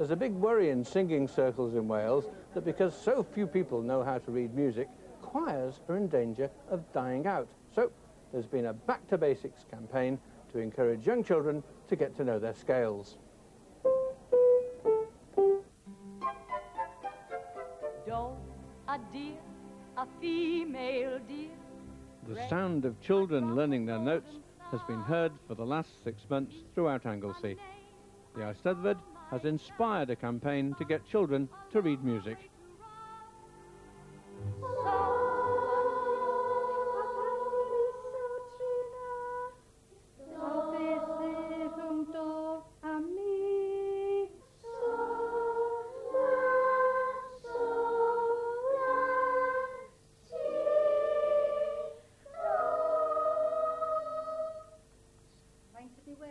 There's a big worry in singing circles in Wales that because so few people know how to read music, choirs are in danger of dying out. So there's been a Back to Basics campaign to encourage young children to get to know their scales. Do, a deer, a female deer. The sound of children learning their notes has been heard for the last 6 months throughout Anglesey. The Eisteddfod has inspired a campaign to get children to read music.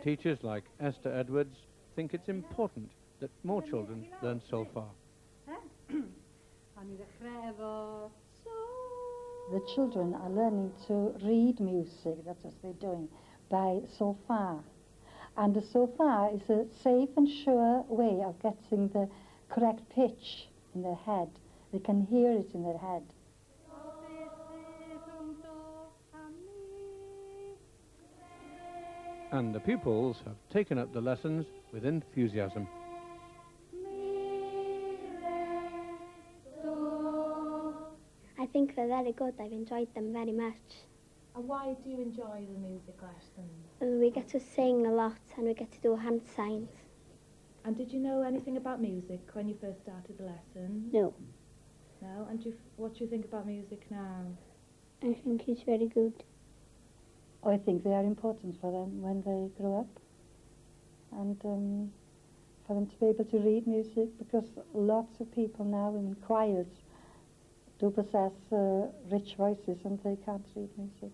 Teachers like Esther Edwards think it's important that more children learn solfa. The children are learning to read music, that's what they're doing, by solfa. And the solfa is a safe and sure way of getting the correct pitch in their head. They can hear it in their head. And the pupils have taken up the lessons with enthusiasm. I think they're very good. I've enjoyed them very much. And why do you enjoy the music lessons? We get to sing a lot and we get to do hand signs. And did you know anything about music when you first started the lesson? No. No? And what do you think about music now? I think it's very good. I think they are important for them when they grow up, and for them to be able to read music, because lots of people now in choirs do possess rich voices and they can't read music.